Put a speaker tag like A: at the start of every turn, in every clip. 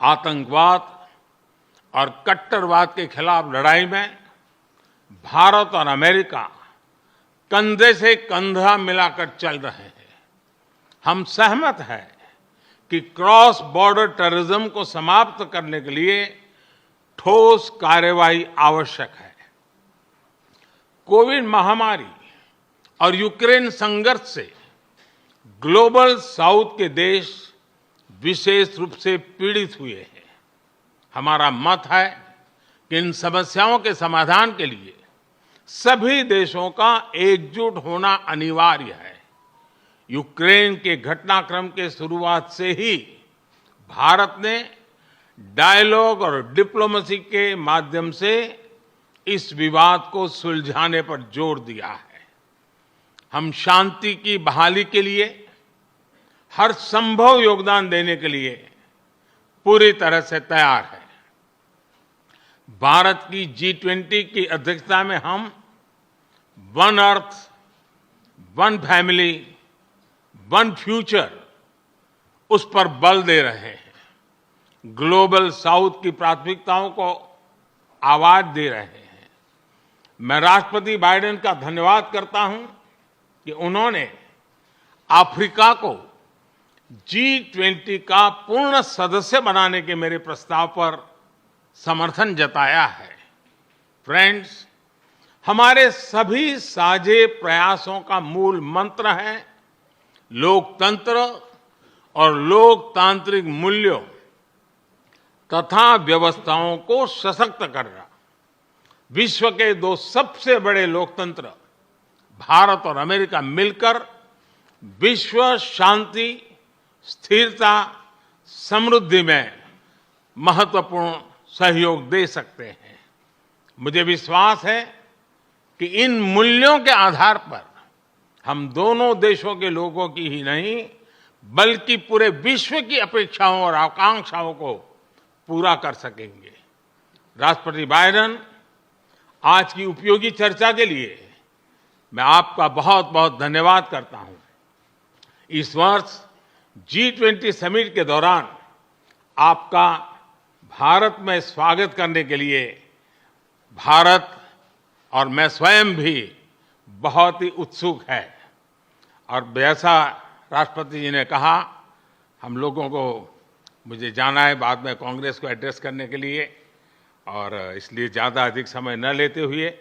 A: आतंकवाद और कट्टरवाद के खिलाफ लड़ाई में भारत और अमेरिका कंधे से कंधा मिलाकर चल रहे हैं। हम सहमत हैं कि क्रॉस बॉर्डर टेररिज्म को समाप्त करने के लिए ठोस कार्यवाही आवश्यक है। कोविड महामारी और यूक्रेन संघर्ष से ग्लोबल साउथ के देश विशेष रूप से पीड़ित हुए हैं। हमारा मत है कि इन समस्याओं के समाधान के लिए सभी देशों का एकजुट होना अनिवार्य है। यूक्रेन के घटनाक्रम के शुरुआत से ही भारत ने डायलॉग और डिप्लोमेसी के माध्यम से इस विवाद को सुलझाने पर जोर दिया है। हम शांति की बहाली के लिए हर संभव योगदान देने के लिए पूरी तरह से तैयार है। भारत की G20 की अध्यक्षता में हम one earth, one family, one future उस पर बल दे रहे हैं। ग्लोबल साउथ की प्राथमिकताओं को आवाज दे रहे हैं। मैं राष्ट्रपति बाइडेन का धन्यवाद करता हूं कि उन्होंने अफ्रीका को G20 का पूर्ण सदस्य बनाने के मेरे प्रस्ताव पर समर्थन जताया है। फ्रेंड्स, हमारे सभी साझे प्रयासों का मूल मंत्र है लोकतंत्र और लोकतांत्रिक मूल्यों तथा व्यवस्थाओं को सशक्त करना। विश्व के दो सबसे बड़े लोकतंत्र भारत और अमेरिका मिलकर विश्व शांति, स्थिरता, समृद्धि में महत्वपूर्ण सहयोग दे सकते हैं। मुझे विश्वास है कि इन मूल्यों के आधार पर हम दोनों देशों के लोगों की ही नहीं बल्कि पूरे विश्व की अपेक्षाओं और आकांक्षाओं को पूरा कर सकेंगे। राष्ट्रपति बाइडेन, आज की उपयोगी चर्चा के लिए मैं आपका बहुत बहुत धन्यवाद करता हूं। इस वर्ष G20 समिट के दौरान आपका भारत में स्वागत करने के लिए भारत और मैं स्वयं भी बहुत ही उत्सुक है। और जैसा राष्ट्रपति जी ने कहा, हम लोगों को मुझे जाना है बाद में कांग्रेस को एड्रेस करने के लिए, और इसलिए ज़्यादा अधिक समय न लेते हुए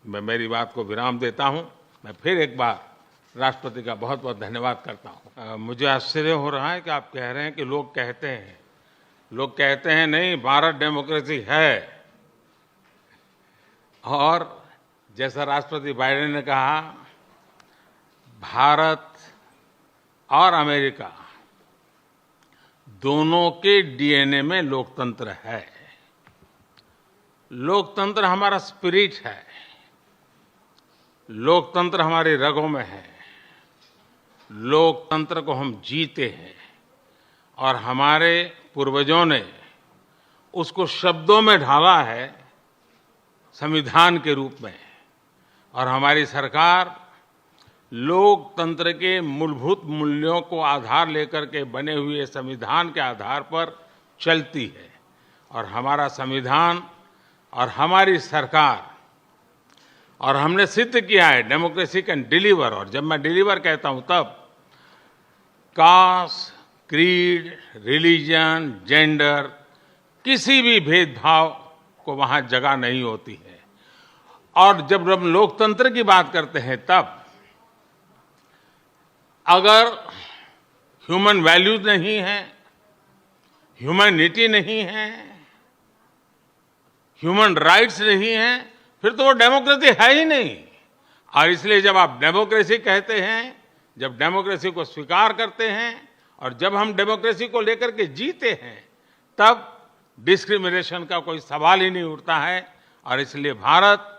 A: मैं मेरी बात को विराम देता हूं। मैं फिर एक बार राष्ट्रपति का बहुत बहुत धन्यवाद करता हूं। मुझे आश्चर्य हो रहा है कि आप कह रहे हैं कि लोग कहते हैं नहीं, भारत डेमोक्रेसी है। और जैसा राष्ट्रपति बाइडेन ने कहा, भारत और अमेरिका दोनों के डीएनए में लोकतंत्र है। लोकतंत्र हमारा स्पिरिट है। लोकतंत्र हमारी रगों में है। लोकतंत्र को हम जीते हैं और हमारे पूर्वजों ने उसको शब्दों में ढाला है संविधान के रूप में। और हमारी सरकार लोकतंत्र के मूलभूत मूल्यों को आधार लेकर के बने हुए संविधान के आधार पर चलती है। और हमारा संविधान और हमारी सरकार, और हमने सिद्ध किया है डेमोक्रेसी कैन डिलीवर। और जब मैं डिलीवर कहता हूं तब कास्ट, क्रीड, रिलीजन, जेंडर, किसी भी भेदभाव को वहां जगह नहीं होती है। और जब हम लोकतंत्र की बात करते हैं तब अगर ह्यूमन वैल्यूज नहीं है, ह्यूमैनिटी नहीं है, ह्यूमन राइट्स नहीं है, फिर तो वो डेमोक्रेसी है ही नहीं। और इसलिए जब आप डेमोक्रेसी कहते हैं, जब डेमोक्रेसी को स्वीकार करते हैं और जब हम डेमोक्रेसी को लेकर के जीते हैं, तब डिस्क्रिमिनेशन का कोई सवाल ही नहीं उठता है। और इसलिए भारत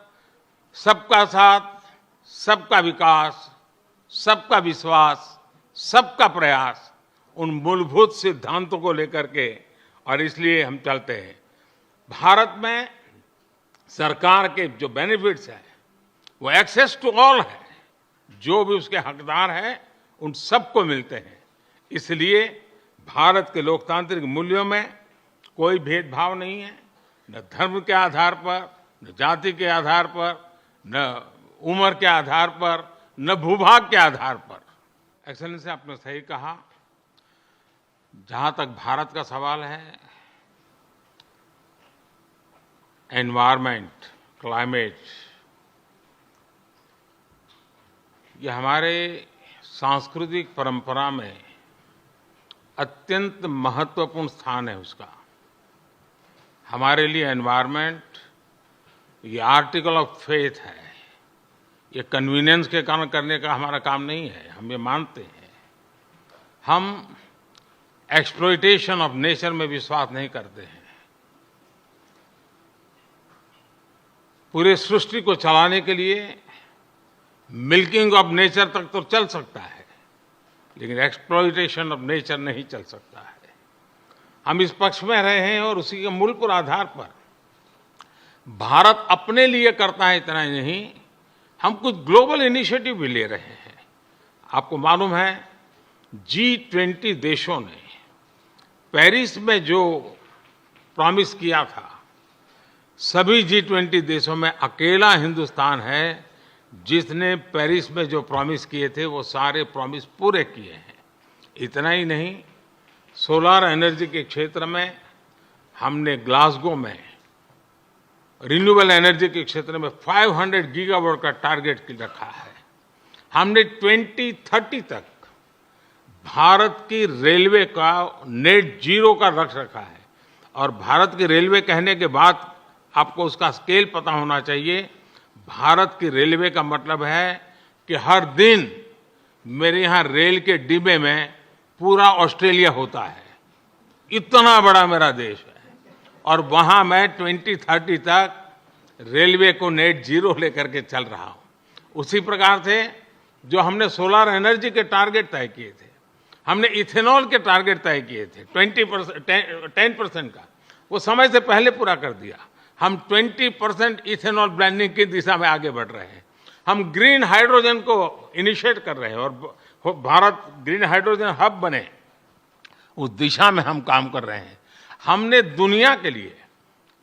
A: सबका साथ, सबका विकास, सबका विश्वास, सबका प्रयास, उन मूलभूत सिद्धांतों को लेकर के, और इसलिए हम चलते हैं। भारत में सरकार के जो बेनिफिट्स हैं वो एक्सेस टू ऑल है। जो भी उसके हकदार हैं उन सबको मिलते हैं। इसलिए भारत के लोकतांत्रिक मूल्यों में कोई भेदभाव नहीं है, न धर्म के आधार पर, न जाति के आधार पर, न उम्र के आधार पर, न भूभाग के आधार पर। एक्सेलेंसी, आपने सही कहा। जहां तक भारत का सवाल है, एनवायरमेंट, क्लाइमेट, ये हमारे सांस्कृतिक परंपरा में अत्यंत महत्वपूर्ण स्थान है उसका। हमारे लिए एनवायरमेंट ये आर्टिकल ऑफ फेथ है। ये कन्वीनियंस के कारण करने का हमारा काम नहीं है, हम ये मानते हैं। हम एक्सप्लॉइटेशन ऑफ नेचर में विश्वास नहीं करते हैं। पूरे सृष्टि को चलाने के लिए मिल्किंग ऑफ नेचर तक तो चल सकता है, लेकिन एक्सप्लॉइटेशन ऑफ नेचर नहीं चल सकता है। हम इस पक्ष में रहे हैं और उसी के मूल पर आधार पर भारत अपने लिए करता है, इतना ही नहीं, हम कुछ ग्लोबल इनिशिएटिव भी ले रहे हैं। आपको मालूम है, G20 देशों ने पेरिस में जो प्रॉमिस किया था, सभी G20 देशों में अकेला हिंदुस्तान है जिसने पेरिस में जो प्रॉमिस किए थे वो सारे प्रॉमिस पूरे किए हैं। इतना ही नहीं, सोलर एनर्जी के क्षेत्र में हमने ग्लासगो में रिन्यूएबल एनर्जी के क्षेत्र में 500 गीगावाट का टारगेट रखा है। हमने 2030 तक भारत की रेलवे का नेट जीरो का लक्ष्य रखा है। और भारत की रेलवे कहने के बाद आपको उसका स्केल पता होना चाहिए। भारत की रेलवे का मतलब है कि हर दिन मेरे यहाँ रेल के डिब्बे में पूरा ऑस्ट्रेलिया होता है। इतना बड़ा मेरा देश है और वहाँ मैं 2030 तक रेलवे को नेट जीरो लेकर के चल रहा हूँ। उसी प्रकार से जो हमने सोलर एनर्जी के टारगेट तय किए थे, हमने इथेनॉल के टारगेट तय किए थे 10% का, वो समय से पहले पूरा कर दिया। हम 20% इथेनॉल ब्लेंडिंग की दिशा में आगे बढ़ रहे हैं। हम ग्रीन हाइड्रोजन को इनिशिएट कर रहे हैं और भारत ग्रीन हाइड्रोजन हब बने, उस दिशा में हम काम कर रहे हैं। हमने दुनिया के लिए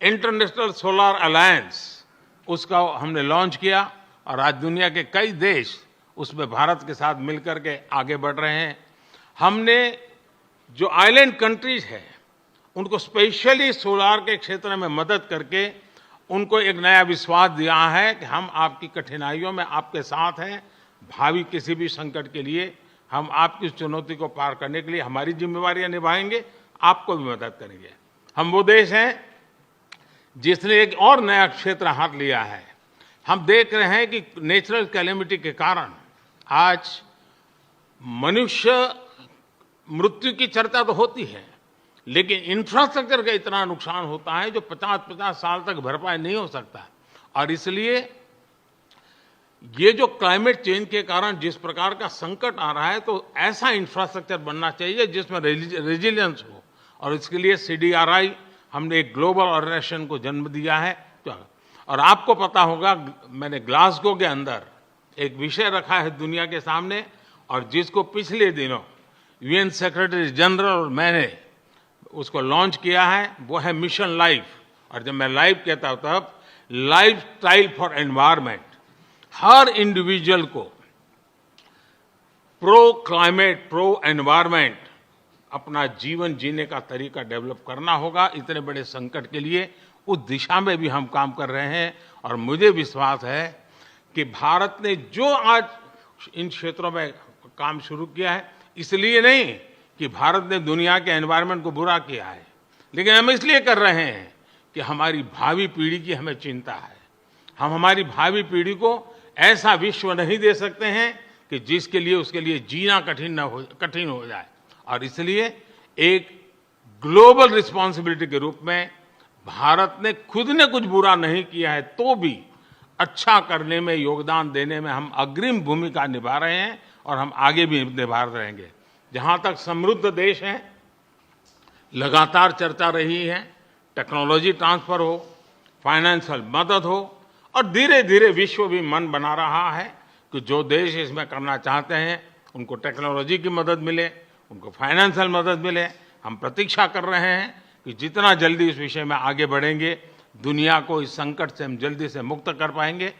A: इंटरनेशनल सोलर अलायंस उसका हमने लॉन्च किया और आज दुनिया के कई देश उसमें भारत के साथ मिलकर के आगे बढ़ रहे हैं। हमने जो आइलैंड कंट्रीज है उनको स्पेशली सोलार के क्षेत्र में मदद करके उनको एक नया विश्वास दिया है कि हम आपकी कठिनाइयों में आपके साथ हैं। भावी किसी भी संकट के लिए हम आपकी चुनौती को पार करने के लिए हमारी जिम्मेवारियां निभाएंगे, आपको भी मदद करेंगे। हम वो देश हैं जिसने एक और नया क्षेत्र हाथ लिया है। हम देख रहे हैं कि नेचुरल कैलेमिटी के कारण आज मनुष्य मृत्यु की चर्चा तो होती है, लेकिन इंफ्रास्ट्रक्चर का इतना नुकसान होता है जो 50-50 साल तक भरपाई नहीं हो सकता। और इसलिए ये जो क्लाइमेट चेंज के कारण जिस प्रकार का संकट आ रहा है, तो ऐसा इंफ्रास्ट्रक्चर बनना चाहिए जिसमें रेजिलियंस हो। और इसके लिए CDRI हमने एक ग्लोबल ऑर्गेनाइजेशन को जन्म दिया है। और आपको पता होगा, मैंने ग्लासगो के अंदर एक विषय रखा है दुनिया के सामने, और जिसको पिछले दिनों UN सेक्रेटरी जनरल और मैंने उसको लॉन्च किया है, वो है मिशन लाइफ। और जब मैं लाइफ कहता हूं तब life style for environment. Her individual को प्रो क्लाइमेट, प्रो एनवायरमेंट अपना जीवन जीने का तरीका डेवलप करना होगा। इतने बड़े संकट के लिए उस दिशा में भी हम काम कर रहे हैं। और मुझे विश्वास है कि भारत ने जो आज इन क्षेत्रों में काम शुरू किया है, इसलिए नहीं कि भारत ने दुनिया के एनवायरनमेंट को बुरा किया है, लेकिन हम इसलिए कर रहे हैं कि हमारी भावी पीढ़ी की हमें चिंता है। हम हमारी भावी पीढ़ी को ऐसा विश्व नहीं दे सकते हैं कि जिसके लिए उसके लिए जीना कठिन हो जाए। और इसलिए एक ग्लोबल रिस्पॉन्सिबिलिटी के रूप में भारत ने खुद ने कुछ बुरा नहीं किया है तो भी अच्छा करने में, योगदान देने में हम अग्रिम भूमिका निभा रहे हैं और हम आगे भी निभा रहेंगे। जहां तक समृद्ध देश हैं, लगातार चर्चा रही है, टेक्नोलॉजी ट्रांसफर हो, फाइनेंशियल मदद हो, और धीरे धीरे विश्व भी मन बना रहा है कि जो देश इसमें करना चाहते हैं उनको टेक्नोलॉजी की मदद मिले, उनको फाइनेंशियल मदद मिले। हम प्रतीक्षा कर रहे हैं कि जितना जल्दी इस विषय में आगे बढ़ेंगे, दुनिया को इस संकट से हम जल्दी से मुक्त कर पाएंगे।